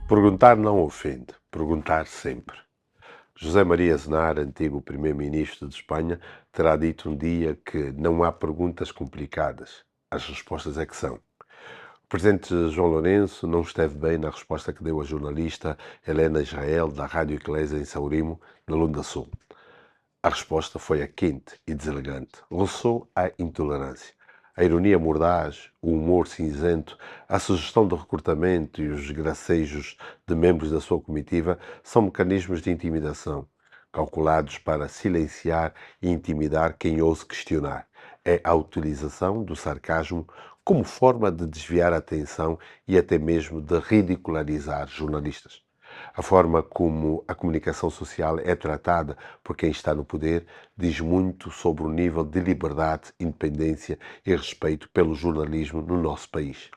Perguntar não ofende, perguntar sempre. José Maria Aznar, antigo primeiro-ministro de Espanha, terá dito um dia que não há perguntas complicadas, as respostas é que são. O presidente João Lourenço não esteve bem na resposta que deu à jornalista Helena Israel, da Rádio Eclésia em Saurimo, na Lunda Sul. A resposta foi a quente e deselegante, roçou a intolerância. A ironia mordaz, o humor cinzento, a sugestão de recrutamento e os gracejos de membros da sua comitiva são mecanismos de intimidação, calculados para silenciar e intimidar quem ouse questionar. É a utilização do sarcasmo como forma de desviar a atenção e até mesmo de ridicularizar jornalistas. A forma como a comunicação social é tratada por quem está no poder diz muito sobre o nível de liberdade, independência e respeito pelo jornalismo no nosso país.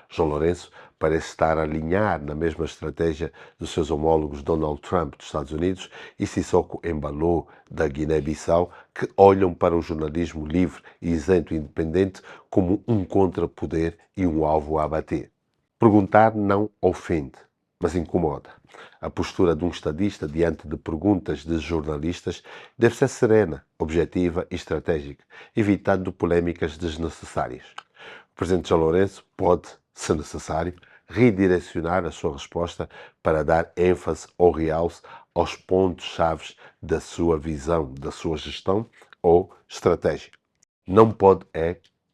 João Lourenço parece estar a alinhar na mesma estratégia dos seus homólogos Donald Trump dos Estados Unidos e Sissoko Embalo da Guiné-Bissau, que olham para o jornalismo livre, isento e independente como um contrapoder e um alvo a abater. Perguntar não ofende, mas incomoda. A postura de um estadista diante de perguntas de jornalistas deve ser serena, objetiva e estratégica, evitando polémicas desnecessárias. O presidente João Lourenço pode, se necessário, redirecionar a sua resposta para dar ênfase ou realce aos pontos-chave da sua visão, da sua gestão ou estratégia. Não pode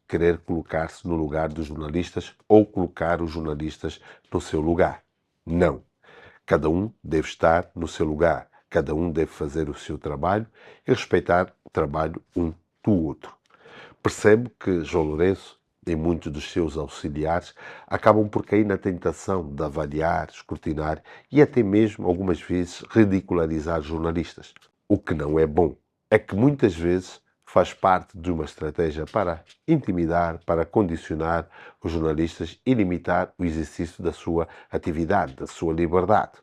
querer colocar-se no lugar dos jornalistas ou colocar os jornalistas no seu lugar. Não. Cada um deve estar no seu lugar. Cada um deve fazer o seu trabalho e respeitar o trabalho um do outro. Percebo que João Lourenço e muitos dos seus auxiliares acabam por cair na tentação de avaliar, escrutinar e até mesmo, algumas vezes, ridicularizar jornalistas. O que não é bom. É que muitas vezes faz parte de uma estratégia para intimidar, para condicionar os jornalistas e limitar o exercício da sua atividade, da sua liberdade.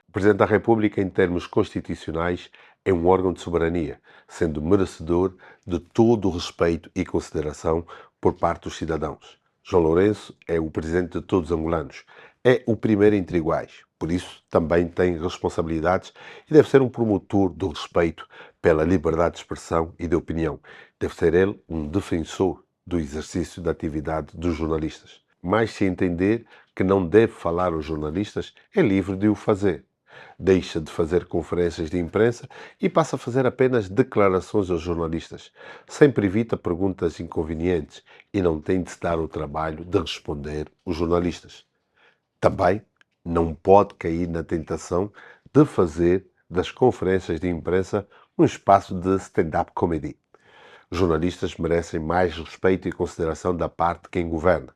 O Presidente da República, em termos constitucionais, é um órgão de soberania, sendo merecedor de todo o respeito e consideração por parte dos cidadãos. João Lourenço é o Presidente de todos os angolanos. É o primeiro entre iguais. Por isso, também tem responsabilidades e deve ser um promotor do respeito pela liberdade de expressão e de opinião. Deve ser ele um defensor do exercício da atividade dos jornalistas. Mas se entender que não deve falar aos jornalistas, é livre de o fazer. Deixa de fazer conferências de imprensa e passa a fazer apenas declarações aos jornalistas. Sempre evita perguntas inconvenientes e não tem de se dar o trabalho de responder os jornalistas. Também não pode cair na tentação de fazer das conferências de imprensa um espaço de stand-up comedy. Os jornalistas merecem mais respeito e consideração da parte de quem governa.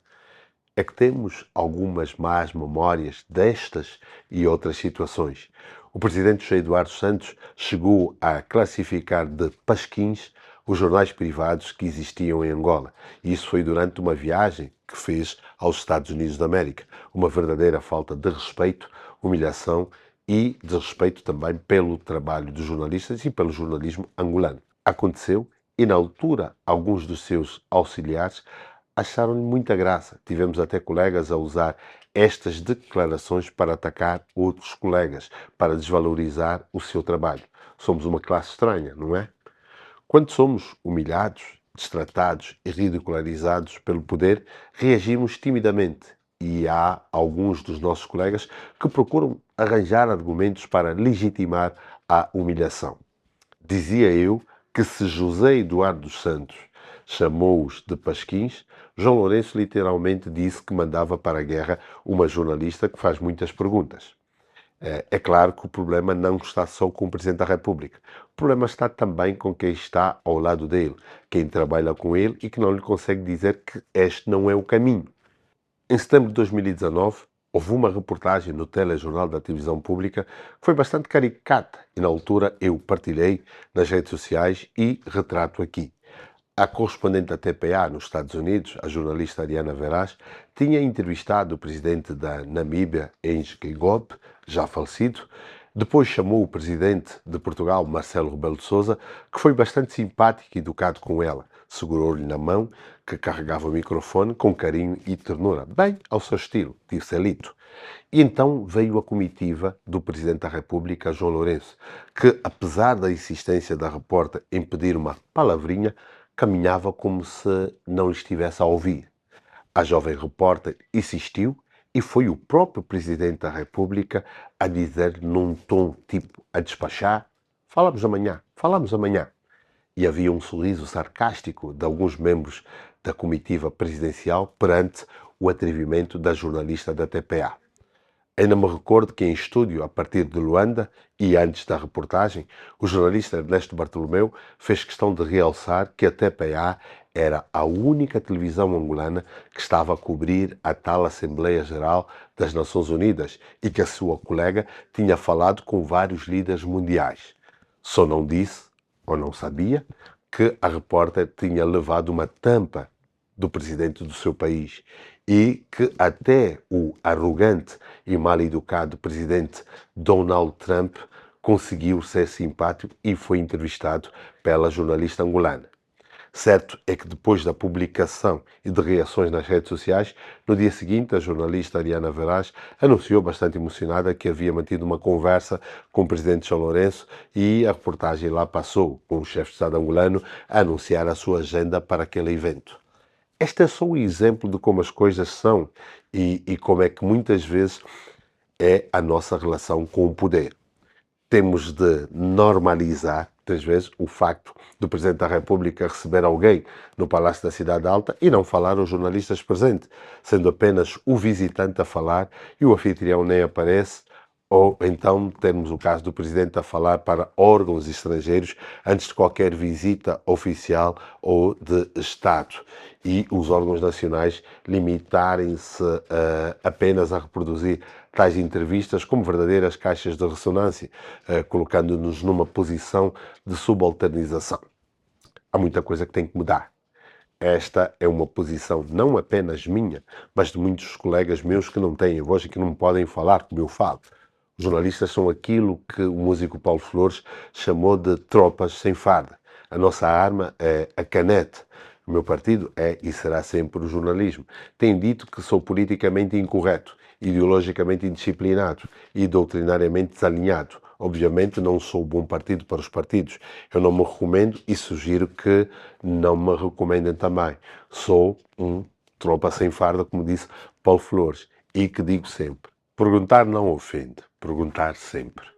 É que temos algumas más memórias destas e outras situações. O presidente José Eduardo Santos chegou a classificar de pasquins os jornais privados que existiam em Angola. E isso foi durante uma viagem que fez aos Estados Unidos da América. Uma verdadeira falta de respeito, humilhação e desrespeito também pelo trabalho dos jornalistas e pelo jornalismo angolano. Aconteceu e, na altura, alguns dos seus auxiliares acharam-lhe muita graça. Tivemos até colegas a usar estas declarações para atacar outros colegas, para desvalorizar o seu trabalho. Somos uma classe estranha, não é? Quando somos humilhados, destratados e ridicularizados pelo poder, reagimos timidamente. E há alguns dos nossos colegas que procuram arranjar argumentos para legitimar a humilhação. Dizia eu que se José Eduardo dos Santos chamou-os de pasquins, João Lourenço literalmente disse que mandava para a guerra uma jornalista que faz muitas perguntas. É claro que o problema não está só com o Presidente da República. O problema está também com quem está ao lado dele, quem trabalha com ele e que não lhe consegue dizer que este não é o caminho. Em setembro de 2019, houve uma reportagem no telejornal da televisão pública que foi bastante caricata e, na altura, eu partilhei nas redes sociais e retrato aqui. A correspondente da TPA nos Estados Unidos, a jornalista Ariana Veraz, tinha entrevistado o presidente da Namíbia, Hage Geingob, já falecido, Depois chamou o presidente de Portugal, Marcelo Rebelo de Sousa, que foi bastante simpático e educado com ela. Segurou-lhe na mão, que carregava o microfone, com carinho e ternura, bem ao seu estilo, disse Elito. E então veio a comitiva do Presidente da República, João Lourenço, que, apesar da insistência da repórter em pedir uma palavrinha, caminhava como se não lhe estivesse a ouvir. A jovem repórter insistiu e foi o próprio Presidente da República a dizer num tom tipo a despachar: falamos amanhã. E havia um sorriso sarcástico de alguns membros da comitiva presidencial perante o atrevimento da jornalista da TPA. Ainda me recordo que em estúdio, a partir de Luanda e antes da reportagem, o jornalista Ernesto Bartolomeu fez questão de realçar que a TPA era a única televisão angolana que estava a cobrir a tal Assembleia Geral das Nações Unidas e que a sua colega tinha falado com vários líderes mundiais. Só não disse, ou não sabia, que a repórter tinha levado uma tampa do presidente do seu país e que até o arrogante e mal educado presidente Donald Trump conseguiu ser simpático e foi entrevistado pela jornalista angolana. Certo é que depois da publicação e de reações nas redes sociais, no dia seguinte a jornalista Ariana Veraz anunciou bastante emocionada que havia mantido uma conversa com o presidente João Lourenço e a reportagem lá passou com o chefe de Estado angolano a anunciar a sua agenda para aquele evento. Este é só um exemplo de como as coisas são e como é que muitas vezes é a nossa relação com o poder. Temos de normalizar, muitas vezes, o facto do Presidente da República receber alguém no Palácio da Cidade Alta e não falar aos jornalistas presentes, sendo apenas o visitante a falar e o anfitrião nem aparece, ou então temos o caso do Presidente a falar para órgãos estrangeiros antes de qualquer visita oficial ou de Estado e os órgãos nacionais limitarem-se apenas a reproduzir tais entrevistas como verdadeiras caixas de ressonância, colocando-nos numa posição de subalternização. Há muita coisa que tem que mudar. Esta é uma posição não apenas minha, mas de muitos colegas meus que não têm voz e que não podem falar como eu falo. Os jornalistas são aquilo que o músico Paulo Flores chamou de tropas sem farda. A nossa arma é a caneta. O meu partido é e será sempre o jornalismo. Tem dito que sou politicamente incorreto, ideologicamente indisciplinado e doutrinariamente desalinhado. Obviamente não sou bom partido para os partidos. Eu não me recomendo e sugiro que não me recomendem também. Sou um tropa sem farda, como disse Paulo Flores, e que digo sempre: perguntar não ofende, perguntar sempre.